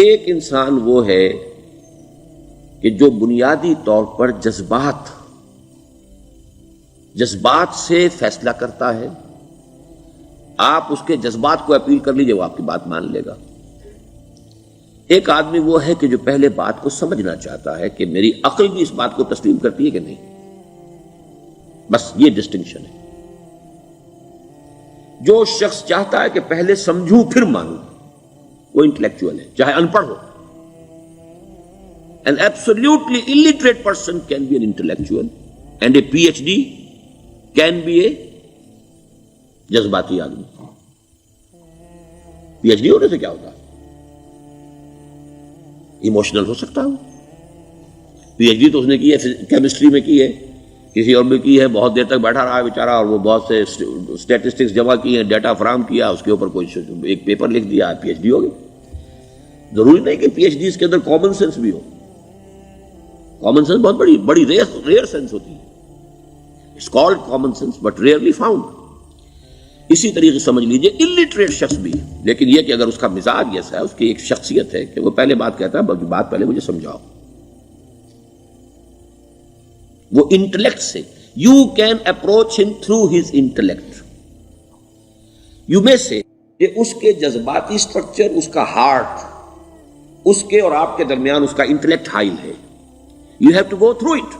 ایک انسان وہ ہے کہ جو بنیادی طور پر جذبات سے فیصلہ کرتا ہے. آپ اس کے جذبات کو اپیل کر لیجئے، وہ آپ کی بات مان لے گا. ایک آدمی وہ ہے کہ جو پہلے بات کو سمجھنا چاہتا ہے کہ میری عقل بھی اس بات کو تسلیم کرتی ہے کہ نہیں. بس یہ ڈسٹنکشن ہے. جو شخص چاہتا ہے کہ پہلے سمجھوں پھر مانوں، وہ انٹلیکچوئل ہے، چاہے ان پڑھ ہو. An absolutely illiterate person can be an intellectual and a PhD can be a جذباتی آدمی. پی ایچ ڈی ہونے سے کیا ہوتا ہے؟ ایموشنل ہو سکتا ہوں. پی ایچ ڈی تو اس نے کی ہے کیمسٹری میں کی ہے، کسی اور میں کی ہے، بہت دیر تک بیٹھا رہا ہے بیچارہ، اور وہ بہت سے اسٹیٹسٹکس جمع کیے ہیں، ڈیٹا فراہم کیا، اس کے اوپر کوئی ایک پیپر لکھ دیا، پی ایچ ڈی ہو گئی. ضروری نہیں کہ پی ایچ ڈی کے اندر کامن سینس بھی ہو. کامن سینس بہت بڑی ریئر سینس ہوتی ہے. It's called common sense but rarely found. اسی طریقے سمجھ لیجئے الٹریٹ شخص بھی ہے، لیکن یہ کہ اگر اس کا مزاج ایسا ہے، اس کی ایک شخصیت ہے کہ وہ پہلے بات کہتا ہے، بلکہ بات پہلے مجھے سمجھاؤ. وہ انٹلیکٹ سے یو کین اپروچ ہم تھرو ہز انٹلیکٹ. یو میں سے اس کے جذباتی سٹرکچر، اس کا ہارٹ، اس کے اور آپ کے درمیان اس کا انٹلیکٹ حائل ہے. You have to go through it.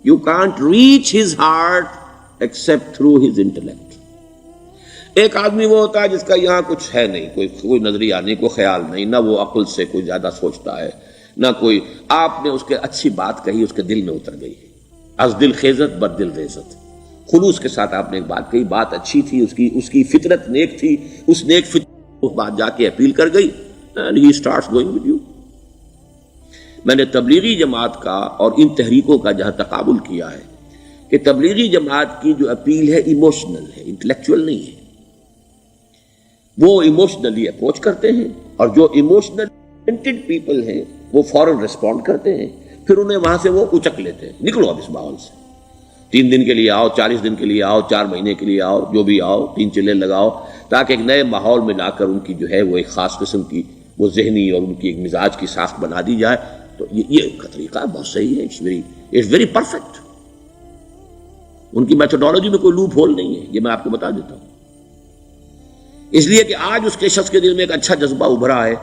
You can't reach his heart except through his intellect. ایک آدمی وہ ہوتا ہے جس کا یہاں کچھ ہے نہیں، کوئی نظریہ نہیں، کوئی خیال نہیں، نہ وہ عقل سے کوئی زیادہ سوچتا ہے، نہ کوئی. آپ نے اس کے اچھی بات کہی، اس کے دل میں اتر گئی. از دل خیزت بر دل ریزت. خلوص کے ساتھ آپ نے ایک بات کہی، بات اچھی تھی، اس کی فطرت نیک تھی، اس نیک فطرت اس بات جا کے اپیل کر گئی. And he starts going with you. میں نے تبلیغی جماعت کا اور ان تحریکوں کا جہاں تقابل کیا ہے کہ تبلیغی جماعت کی جو اپیل ہے ایموشنل ہے، انٹلیکچوئل نہیں ہے. وہ ایموشنلی اپروچ کرتے ہیں، اور جو ایموشنل پیپل ہیں وہ فوراً ریسپونڈ کرتے ہیں، پھر انہیں وہاں سے وہ اچک لیتے ہیں. نکلو اب اس ماحول سے، 3 دن کے لیے آؤ، 40 دن کے لیے آؤ، 4 مہینے کے لیے آؤ، جو بھی آؤ، 3 چلے لگاؤ، تاکہ ایک نئے ماحول میں لا کر ان کی جو ہے وہ ایک خاص قسم کی وہ ذہنی اور ان کی ایک مزاج کی ساخت بنا دی جائے. تو یہ کا طریقہ بہت صحیح ہے. It's very perfect. ان کی میتھڈالوجی میں کوئی لوپ ہول نہیں ہے، یہ میں آپ کو بتا دیتا ہوں. اس لیے کہ آج اس کے شخص کے دل میں ایک اچھا جذبہ ابھرا ہے،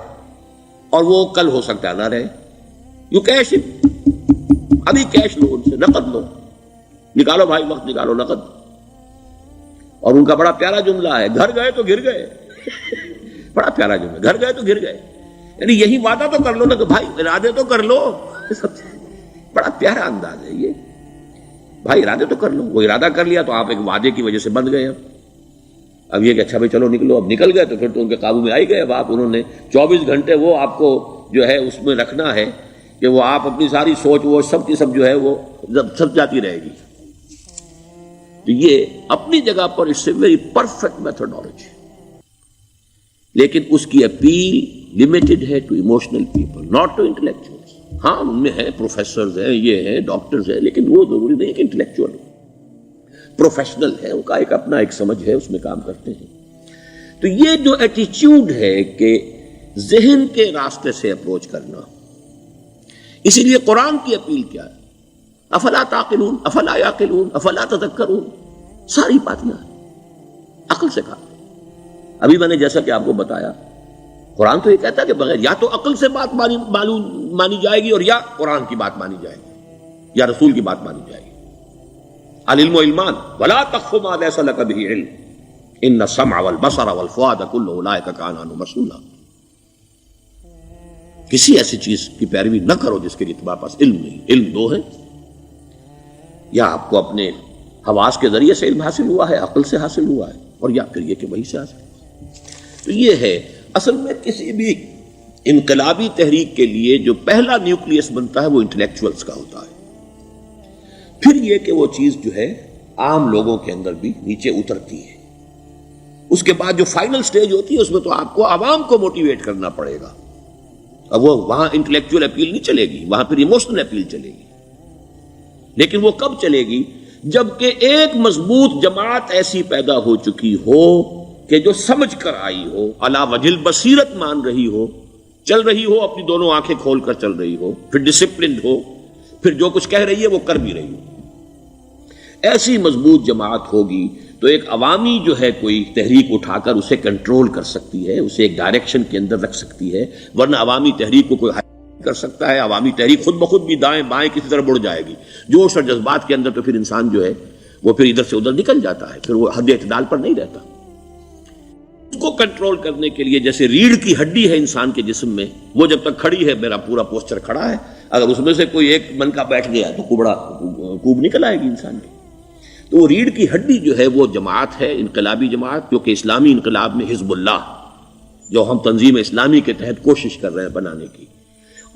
اور وہ کل ہو سکتا ہے نہ رہے. یو کیش، ابھی کیش لو، ان سے نقد لو، نکالو بھائی، وقت نکالو نقد. اور ان کا بڑا پیارا جملہ ہے، گھر گئے تو گر گئے. بڑا پیارا جملہ، گھر گئے تو گر گئے. یعنی یہی وعدہ تو کر لو نا کہ بھائی ارادے تو کر لو. بڑا پیارا انداز ہے یہ، بھائی ارادے تو کر لو. وہ ارادہ کر لیا تو آپ ایک وعدے کی وجہ سے بند گئے. اب یہ کہ اچھا بھائی چلو نکلو، اب نکل گئے تو پھر تو ان کے قابو میں آئی گئے. اب آپ انہوں نے 24 گھنٹے وہ آپ کو جو ہے اس میں رکھنا ہے کہ وہ آپ اپنی ساری سوچ وہ سب کی سب جو ہے وہ سب جاتی رہے گی. تو یہ اپنی جگہ پر it's a very perfect methodology, لیکن اس کی اپیل لمیٹڈ ہے to emotional people, not to intellectuals. ہاں ان میں ہے پروفیسرز ہیں، یہ ہیں ڈاکٹرز ہیں، لیکن وہ ضروری نہیں کہ انٹلیکچوئل ہو. پروفیشنل ہے، ان کا ایک اپنا ایک سمجھ ہے، اس میں کام کرتے ہیں. تو یہ جو ایٹیچیوڈ ہے کہ ذہن کے راستے سے اپروچ کرنا، اسی لیے قرآن کی اپیل کیا ہے؟ افلا تعقلون، افلا یعقلون، افلا تذکرون. ساری باتیں عقل سے کہا. ابھی میں نے جیسا کہ آپ کو بتایا، قرآن تو یہ کہتا ہے کہ بغیر یا تو عقل سے بات مانی جائے گی، اور یا قرآن کی بات مانی جائے گی، یا رسول کی بات مانی جائے گی. العلم علمان ولا تخف ما ليس لك به علم ان السمع والبصر والفؤاد كل اولئك كان عنه مسؤولا. کسی ایسی چیز کی پیروی نہ کرو جس کے لیے تمہارے پاس علم نہیں. علم 2 ہے، یا آپ کو اپنے حواس کے ذریعے سے علم حاصل ہوا ہے، عقل سے حاصل ہوا ہے، اور یا پھر یہ کہ وہی سے حاصل. تو یہ ہے اصل میں کسی بھی انقلابی تحریک کے لیے جو پہلا نیوکلیس بنتا ہے وہ انٹلیکچوئلز کا ہوتا ہے. پھر یہ کہ وہ چیز جو ہے عام لوگوں کے اندر بھی نیچے اترتی ہے. اس کے بعد جو فائنل سٹیج ہوتی ہے اس میں تو آپ کو عوام کو موٹیویٹ کرنا پڑے گا. اب وہ وہاں انٹلیکچوئل اپیل نہیں چلے گی، وہاں پھر ایموشنل اپیل چلے گی. لیکن وہ کب چلے گی؟ جبکہ ایک مضبوط جماعت ایسی پیدا ہو چکی ہو کہ جو سمجھ کر آئی ہو، علی وجہ البصیرت مان رہی ہو، چل رہی ہو اپنی دونوں آنکھیں کھول کر چل رہی ہو، پھر ڈسپلنڈ ہو، پھر جو کچھ کہہ رہی ہے وہ کر بھی رہی ہو، ایسی مضبوط جماعت ہوگی تو ایک عوامی جو ہے کوئی تحریک اٹھا کر اسے کنٹرول کر سکتی ہے، اسے ایک ڈائریکشن کے اندر رکھ سکتی ہے، ورنہ عوامی تحریک کو کوئی کر سکتا ہے؟ عوامی تحریک خود بخود بھی دائیں بائیں کسی طرف بڑھ جائے گی، جوش اور جذبات کے اندر، تو پھر انسان جو ہے وہ پھر ادھر سے ادھر نکل جاتا ہے، پھر وہ حد اعتدال پر نہیں رہتا۔ اس کو کنٹرول کرنے کے لیے جیسے ریڑھ کی ہڈی ہے انسان کے جسم میں، وہ جب تک کھڑی ہے میرا پورا پوسچر کھڑا ہے، اگر اس میں سے کوئی ایک منکا بیٹھ گیا تو کوب نکل آئے گی انسان کی۔ تو وہ ریڑھ کی ہڈی جو ہے وہ جماعت ہے، انقلابی جماعت، جو کہ اسلامی انقلاب میں حزب اللہ، جو ہم تنظیم اسلامی کے تحت کوشش کر رہے ہیں بنانے کی،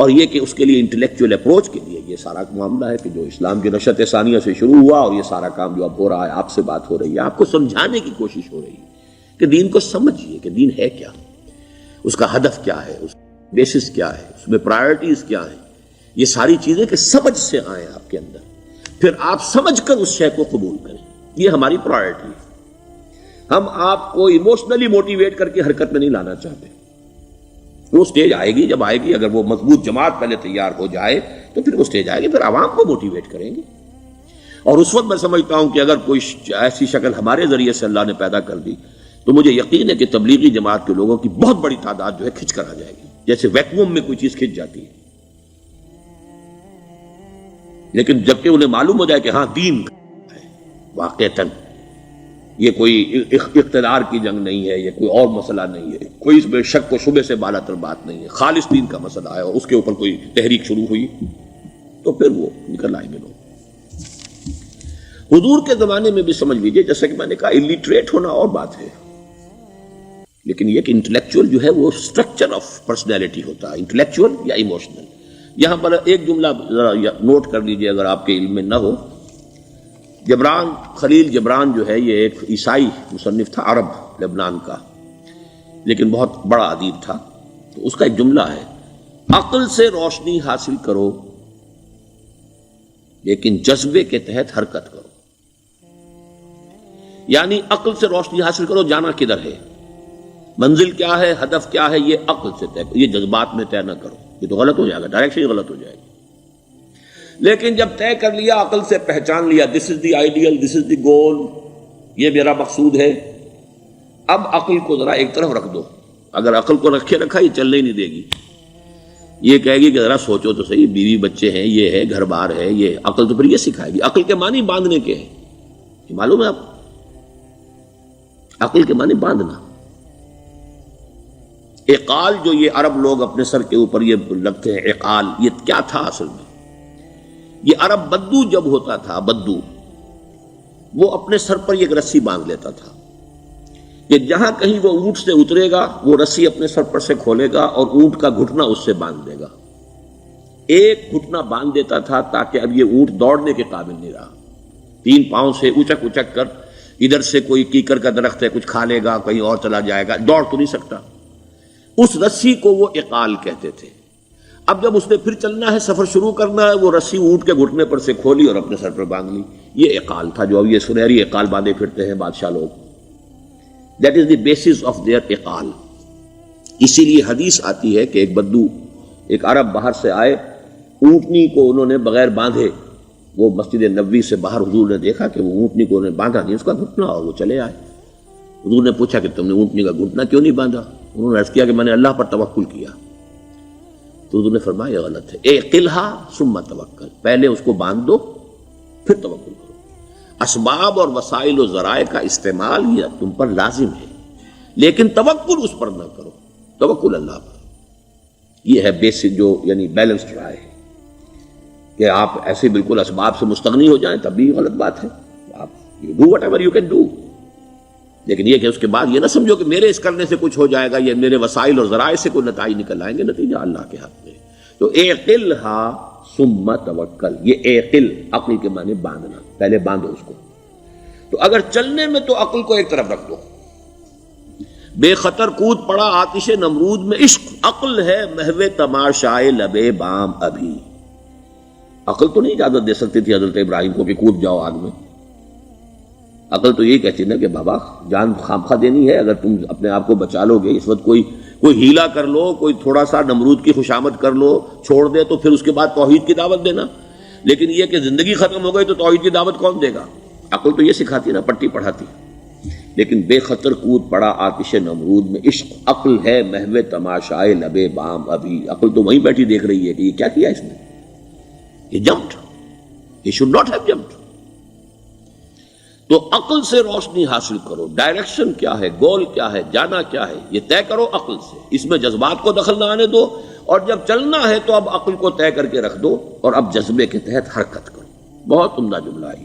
اور یہ کہ اس کے لیے انٹلیکچوئل اپروچ کے لیے یہ سارا معاملہ ہے کہ جو اسلام کی نشأت ثانیہ سے شروع ہوا، اور یہ سارا کام جو اب ہو رہا ہے، آپ سے بات ہو رہی ہے، آپ کو سمجھانے کی کوشش ہو رہی ہے کہ دین کو سمجھیے کہ دین ہے کیا، اس کا ہدف کیا ہے، اس کا بیسس کیا ہے، اس میں پرائرٹیز کیا ہیں، یہ ساری چیزیں کہ سمجھ سے آئیں آپ کے اندر، پھر آپ سمجھ کر اس شے کو قبول کریں۔ یہ ہماری پرائرٹی ہے۔ ہم آپ کو ایموشنلی موٹیویٹ کر کے حرکت میں نہیں لانا چاہتے۔ وہ سٹیج آئے گی، جب آئے گی، اگر وہ مضبوط جماعت پہلے تیار ہو جائے تو پھر وہ سٹیج آئے گی، پھر عوام کو موٹیویٹ کریں گے۔ اور اس وقت میں سمجھتا ہوں کہ اگر کوئی ایسی شکل ہمارے ذریعے سے اللہ نے پیدا کر دی تو مجھے یقین ہے کہ تبلیغی جماعت کے لوگوں کی بہت بڑی تعداد جو ہے کھنچ کر آ جائے گی، جیسے ویکیوم میں کوئی چیز کھنچ جاتی ہے۔ لیکن جبکہ انہیں معلوم ہو جائے کہ ہاں دین ہے، واقعتاً یہ کوئی اقتدار کی جنگ نہیں ہے، یہ کوئی اور مسئلہ نہیں ہے، کوئی اس میں شک و شبے سے بالا تر بات نہیں ہے، خالص دین کا مسئلہ ہے، اور اس کے اوپر کوئی تحریک شروع ہوئی تو پھر وہ نکل آئیں گے لوگ۔ حضور کے زمانے میں بھی سمجھ لیجئے، جیسا کہ میں نے کہا، الٹریٹ ہونا اور بات ہے، لیکن یہ کہ انٹلیکچوئل جو ہے وہ اسٹرکچر آف پرسنالٹی ہوتا ہے، انٹلیکچوئل یا ایموشنل۔ یہاں پر ایک جملہ ذرا نوٹ کر لیجئے اگر آپ کے علم میں نہ ہو، جبران، خلیل جبران جو ہے یہ ایک عیسائی مصنف تھا، عرب لبنان کا، لیکن بہت بڑا ادیب تھا۔ تو اس کا ایک جملہ ہے، عقل سے روشنی حاصل کرو لیکن جذبے کے تحت حرکت کرو۔ یعنی عقل سے روشنی حاصل کرو، جانا کدھر ہے، منزل کیا ہے، ہدف کیا ہے، یہ عقل سے طے کرو، یہ جذبات میں طے نہ کرو، یہ تو غلط ہو جائے گا، ڈائریکشن غلط ہو جائے گی۔ لیکن جب طے کر لیا، عقل سے پہچان لیا، دس از دی آئیڈیل، دس از دی گول، یہ میرا مقصود ہے، اب عقل کو ذرا ایک طرف رکھ دو۔ اگر عقل کو رکھے رکھا یہ چلنے ہی نہیں دے گی، یہ کہے گی کہ ذرا سوچو تو صحیح، بیوی بچے ہیں، یہ ہے، گھر بار ہے، یہ عقل تو پھر یہ سکھائے گی۔ عقل کے معنی باندھنے کے ہیں، یہ معلوم ہے آپ کو؟ عقل کے معنی باندھنا۔ اقال جو یہ عرب لوگ اپنے سر کے اوپر یہ لگتے ہیں، اقال، یہ کیا تھا اصل میں؟ یہ عرب بدو جب ہوتا تھا، بدو، وہ اپنے سر پر ایک رسی باندھ لیتا تھا کہ جہاں کہیں وہ اونٹ سے اترے گا وہ رسی اپنے سر پر سے کھولے گا اور اونٹ کا گھٹنا اس سے باندھ دے گا۔ ایک گھٹنا باندھ دیتا تھا تاکہ اب یہ اونٹ دوڑنے کے قابل نہیں رہا، 3 پاؤں سے اچک اچک کر، ادھر سے کوئی کیکر کا درخت ہے کچھ کھا لے گا، کہیں اور چلا جائے گا، دوڑ تو نہیں سکتا۔ اس رسی کو وہ اقال کہتے تھے۔ اب جب اس نے پھر چلنا ہے، سفر شروع کرنا ہے، وہ رسی اونٹ کے گھٹنے پر سے کھولی اور اپنے سر پر باندھ لی، یہ اقال تھا، جو اب یہ سنہری اقال باندھے پھرتے ہیں بادشاہ لوگ۔ That is the basis of their اقال۔ اسی لیے حدیث آتی ہے کہ ایک بدو، ایک عرب باہر سے آئے، اونٹنی کو انہوں نے بغیر باندھے، وہ مسجد نبوی سے باہر حضور نے دیکھا کہ وہ اونٹنی کو انہوں نے باندھا نہیں، اس کا گھٹنا، اور وہ چلے آئے۔ حضور نے پوچھا کہ تم نے اونٹنی کا گھٹنا کیوں نہیں باندھا؟ انہوں نے عرض کیا کہ میں نے اللہ پر توکل کیا۔ تو حضور نے فرمایا یہ غلط ہے، اعقلھا ثم توکل، پہلے اس کو باندھ دو پھر توکل کرو۔ اسباب اور وسائل و ذرائع کا استعمال یہ تم پر لازم ہے، لیکن توکل اس پر نہ کرو، توکل اللہ پر۔ یہ ہے بیسک جو یعنی بیلنسڈ رائے ہے کہ آپ ایسے بالکل اسباب سے مستغنی ہو جائیں تب بھی غلط بات ہے، آپ you do what ever you can do, لیکن یہ کہ اس کے بعد یہ نہ سمجھو کہ میرے اس کرنے سے کچھ ہو جائے گا، یہ میرے وسائل اور ذرائع سے کوئی نتائج نکل آئیں گے، نتیجہ اللہ کے ہاتھ میں۔ تو اعقلھا ثم توکل، یہ اعقل، عقل کے معنی باندھنا، پہلے باندھو اس کو۔ تو اگر چلنے میں تو عقل کو ایک طرف رکھ دو، بے خطر کود پڑا آتش نمرود میں عشق، عقل ہے محو تماشائے لبے بام ابھی۔ عقل تو نہیں اجازت دے سکتی تھی حضرت ابراہیم کو کہ کود جاؤ آگ میں، عقل تو یہی کہتی نا کہ بابا جان خامخواہ دینی ہے، اگر تم اپنے آپ کو بچا لو گے، اس وقت کوئی ہیلا کر لو، کوئی تھوڑا سا نمرود کی خوشامد کر لو، چھوڑ دے تو پھر اس کے بعد توحید کی دعوت دینا. لیکن یہ کہ زندگی ختم ہو گئی تو توحید کی دعوت کون دے گا؟ عقل تو یہ سکھاتی نا، پٹی پڑھاتی. لیکن بے خطر کود پڑا آتش نمرود میں عشق. عقل ہے محو تماشائے لبے بام ابھی. عقل تو وہیں بیٹھی دیکھ رہی ہے کہ یہ کیا کیا اس نے، یہ جمپڈ، یہ شوڈ ناٹ ہیو جمپڈ. تو عقل سے روشنی حاصل کرو. ڈائریکشن کیا ہے، گول کیا ہے، جانا کیا ہے، یہ طے کرو عقل سے. اس میں جذبات کو دخل نہ آنے دو، اور جب چلنا ہے تو اب عقل کو طے کر کے رکھ دو، اور اب جذبے کے تحت حرکت کرو. بہت عمدہ جملہ ہے.